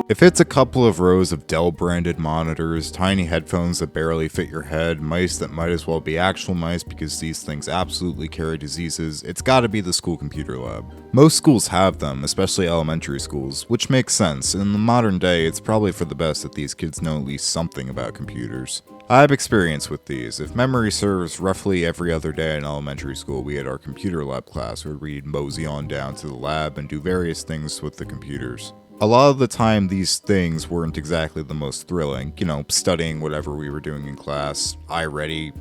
If it's a couple of rows of Dell-branded monitors, tiny headphones that barely fit your head, mice that might as well be actual mice because these things absolutely carry diseases, it's gotta be the school computer lab. Most schools have them, especially elementary schools, which makes sense. In the modern day, it's probably for the best that these kids know at least something about computers. I have experience with these. If memory serves, roughly every other day in elementary school we had our computer lab class where we'd mosey on down to the lab and do various things with the computers. A lot of the time these things weren't exactly the most thrilling, studying whatever we were doing in class, iReady,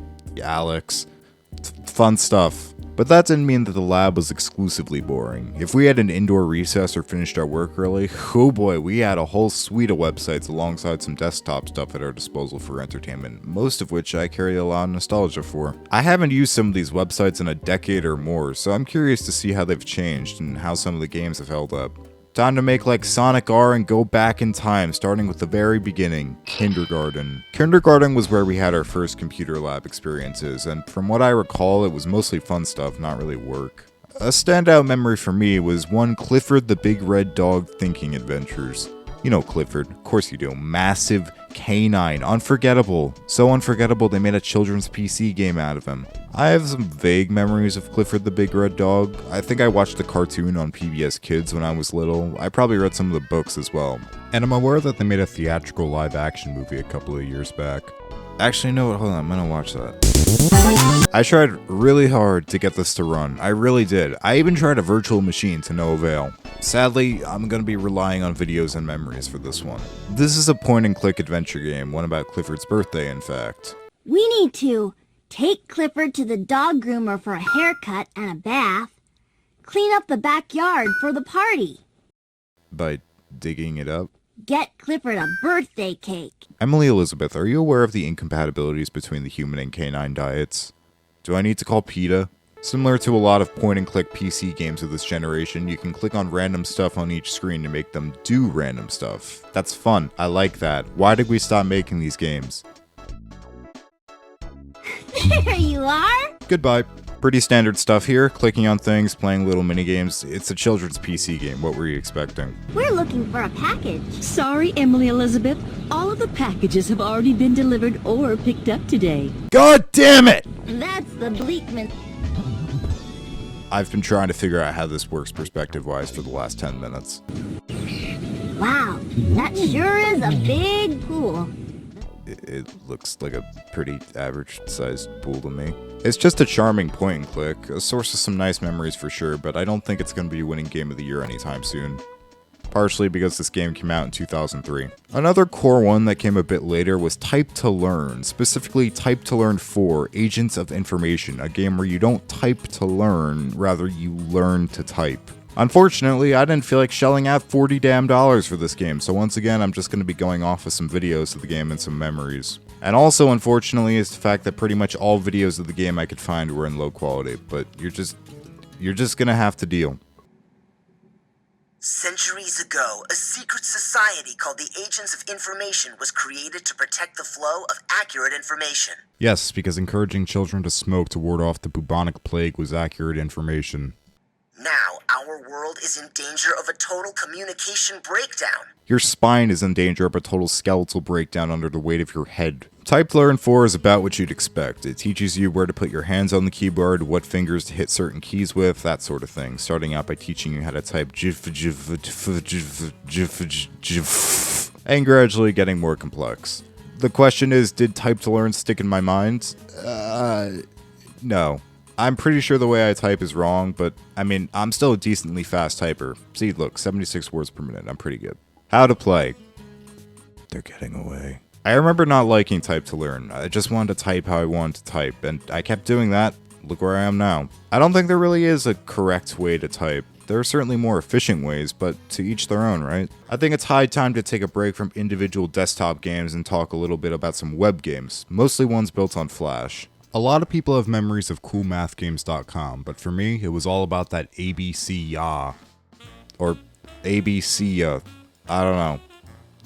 Alex, fun stuff. But that didn't mean that the lab was exclusively boring. If we had an indoor recess or finished our work early, oh boy, we had a whole suite of websites alongside some desktop stuff at our disposal for entertainment, most of which I carry a lot of nostalgia for. I haven't used some of these websites in a decade or more, so I'm curious to see how they've changed and how some of the games have held up. Time to make like Sonic R and go back in time, starting with the very beginning, kindergarten. Kindergarten was where we had our first computer lab experiences, and from what I recall, it was mostly fun stuff, not really work. A standout memory for me was one Clifford the Big Red Dog Thinking Adventures. You know Clifford, of course you do. Massive, canine, unforgettable. So unforgettable they made a children's PC game out of him. I have some vague memories of Clifford the Big Red Dog. I think I watched the cartoon on PBS Kids when I was little. I probably read some of the books as well. And I'm aware that they made a theatrical live-action movie a couple of years back. Actually, no, hold on, I'm gonna watch that. I tried really hard to get this to run. I really did. I even tried a virtual machine to no avail. Sadly, I'm gonna be relying on videos and memories for this one. This is a point-and-click adventure game, one about Clifford's birthday, in fact. We need to take Clifford to the dog groomer for a haircut and a bath. Clean up the backyard for the party. By digging it up? Get Clifford a birthday cake. Emily Elizabeth, are you aware of the incompatibilities between the human and canine diets? Do I need to call PETA? Similar to a lot of point-and-click PC games of this generation, you can click on random stuff on each screen to make them do random stuff. That's fun. I like that. Why did we stop making these games? There you are! Goodbye. Pretty standard stuff here, clicking on things, playing little minigames. It's a children's PC game, what were you expecting? We're looking for a package. Sorry, Emily Elizabeth. All of the packages have already been delivered or picked up today. God damn it! That's the Bleakman. I've been trying to figure out how this works perspective-wise for the last 10 minutes. Wow, that sure is a big pool. It looks like a pretty average-sized pool to me. It's just a charming point-and-click, a source of some nice memories for sure, but I don't think it's going to be winning Game of the Year anytime soon. Partially because this game came out in 2003. Another core one that came a bit later was Type to Learn, specifically Type to Learn 4, Agents of Information, a game where you don't type to learn, rather you learn to type. Unfortunately, I didn't feel like shelling out $40 damn for this game, so once again, I'm just going to be going off of some videos of the game and some memories. And also, unfortunately, is the fact that pretty much all videos of the game I could find were in low quality, but you're just gonna have to deal. Centuries ago, a secret society called the Agents of Information was created to protect the flow of accurate information. Yes, because encouraging children to smoke to ward off the bubonic plague was accurate information. Now, our world is in danger of a total communication breakdown. Your spine is in danger of a total skeletal breakdown under the weight of your head. Type to Learn 4 is about what you'd expect. It teaches you where to put your hands on the keyboard, what fingers to hit certain keys with, that sort of thing, starting out by teaching you how to type and gradually getting more complex. The question is, did Type to Learn stick in my mind? No. I'm pretty sure the way I type is wrong, but I mean, I'm still a decently fast typer. See, look, 76 words per minute, I'm pretty good. How to play. They're getting away. I remember not liking Type to Learn. I just wanted to type how I wanted to type, and I kept doing that. Look where I am now. I don't think there really is a correct way to type. There are certainly more efficient ways, but to each their own, right? I think it's high time to take a break from individual desktop games and talk a little bit about some web games, mostly ones built on Flash. A lot of people have memories of coolmathgames.com, but for me, it was all about that ABC-ya. Or ABC-ya. I don't know.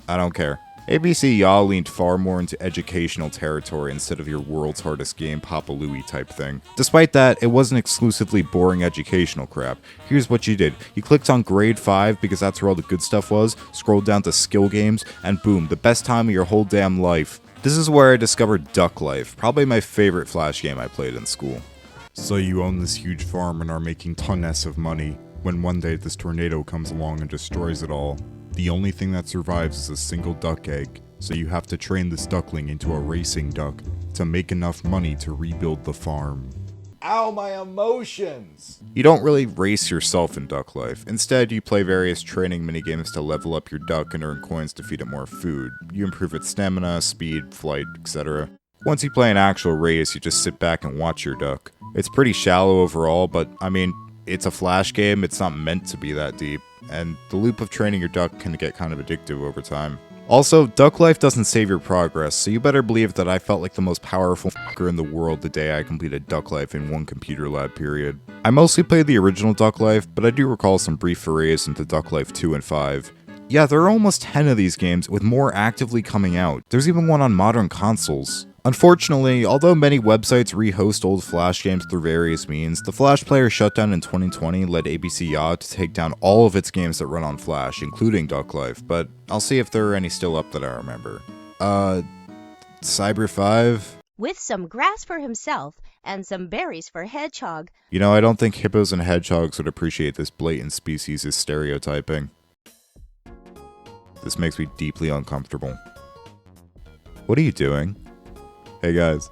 I don't care. ABC Ya leaned far more into educational territory instead of your world's hardest game Papa Louie type thing. Despite that, it wasn't exclusively boring educational crap. Here's what you did. You clicked on grade 5 because that's where all the good stuff was, scrolled down to skill games, and boom, the best time of your whole damn life. This is where I discovered Duck Life, probably my favorite Flash game I played in school. So you own this huge farm and are making tons of money, when one day this tornado comes along and destroys it all. The only thing that survives is a single duck egg, so you have to train this duckling into a racing duck to make enough money to rebuild the farm. Ow, my emotions! You don't really race yourself in Duck Life. Instead, you play various training minigames to level up your duck and earn coins to feed it more food. You improve its stamina, speed, flight, etc. Once you play an actual race, you just sit back and watch your duck. It's pretty shallow overall, but I mean, it's a Flash game, it's not meant to be that deep, and the loop of training your duck can get kind of addictive over time. Also, Duck Life doesn't save your progress, so you better believe that I felt like the most powerful fucker in the world the day I completed Duck Life in one computer lab period. I mostly played the original Duck Life, but I do recall some brief forays into Duck Life 2 and 5. Yeah, there are almost 10 of these games, with more actively coming out. There's even one on modern consoles. Unfortunately, although many websites rehost old Flash games through various means, the Flash player shutdown in 2020 led ABC Ya to take down all of its games that run on Flash, including Duck Life, but I'll see if there are any still up that I remember. Cyber 5? With some grass for himself and some berries for Hedgehog. You know, I don't think hippos and hedgehogs would appreciate this blatant species as stereotyping. This makes me deeply uncomfortable. What are you doing? Hey guys,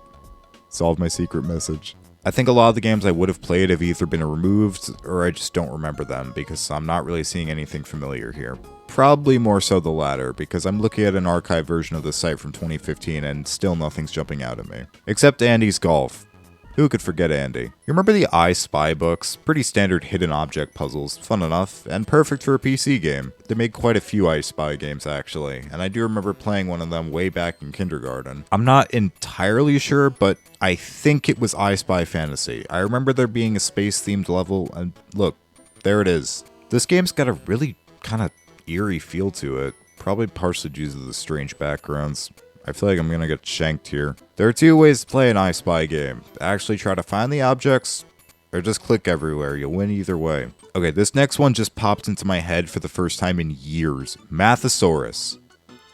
solved my secret message. I think a lot of the games I would have played have either been removed, or I just don't remember them, because I'm not really seeing anything familiar here. Probably more so the latter, because I'm looking at an archive version of the site from 2015 and still nothing's jumping out at me. Except Andy's Golf. Who could forget Andy? You remember the I Spy books? Pretty standard hidden object puzzles, fun enough, and perfect for a PC game. They made quite a few I Spy games actually, and I do remember playing one of them way back in kindergarten. I'm not entirely sure, but I think it was I Spy Fantasy. I remember there being a space-themed level, and look, there it is. This game's got a really kind of eerie feel to it, probably partially due to the strange backgrounds. I feel like I'm gonna get shanked here. There are two ways to play an I Spy game. Actually try to find the objects, or just click everywhere. You'll win either way. Okay, this next one just popped into my head for the first time in years. Mathosaurus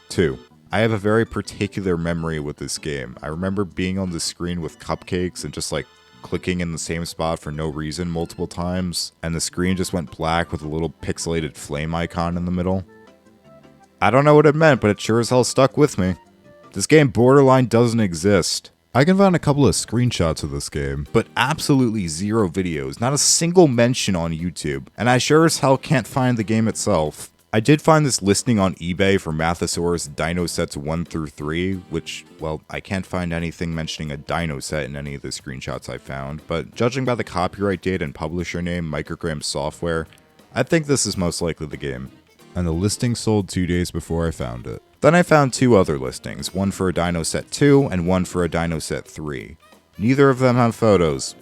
2. I have a very particular memory with this game. I remember being on the screen with cupcakes and just like clicking in the same spot for no reason multiple times, and the screen just went black with a little pixelated flame icon in the middle. I don't know what it meant, but it sure as hell stuck with me. This game borderline doesn't exist. I can find a couple of screenshots of this game, but absolutely zero videos, not a single mention on YouTube, and I sure as hell can't find the game itself. I did find this listing on eBay for Mathosaurus Dino Sets 1 through 3, which, well, I can't find anything mentioning a dino set in any of the screenshots I found, but judging by the copyright date and publisher name, Microgram Software, I think this is most likely the game. And the listing sold 2 days before I found it. Then I found two other listings, one for a Dino Set 2 and one for a Dino Set 3. Neither of them have photos.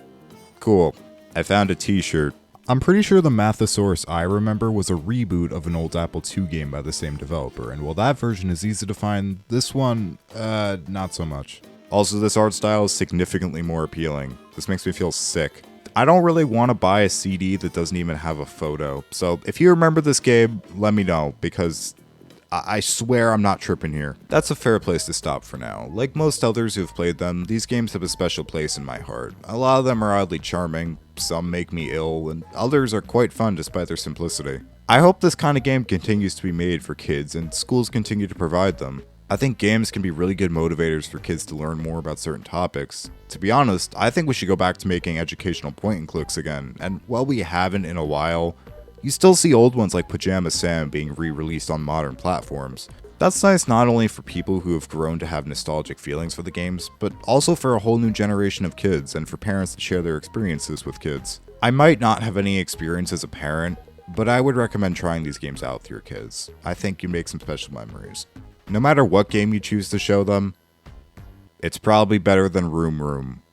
Cool. I found a t-shirt. I'm pretty sure the Mathosaurus I remember was a reboot of an old Apple II game by the same developer, and while that version is easy to find, this one, not so much. Also, this art style is significantly more appealing. This makes me feel sick. I don't really want to buy a CD that doesn't even have a photo, so if you remember this game, let me know, because I swear I'm not tripping here. That's a fair place to stop for now. Like most others who've played them, these games have a special place in my heart. A lot of them are oddly charming, some make me ill, and others are quite fun despite their simplicity. I hope this kind of game continues to be made for kids and schools continue to provide them. I think games can be really good motivators for kids to learn more about certain topics. To be honest, I think we should go back to making educational point and clicks again, and while we haven't in a while, you still see old ones like Pajama Sam being re-released on modern platforms. That's nice not only for people who have grown to have nostalgic feelings for the games, but also for a whole new generation of kids and for parents to share their experiences with kids. I might not have any experience as a parent, but I would recommend trying these games out with your kids. I think you make some special memories. No matter what game you choose to show them, it's probably better than Room Room.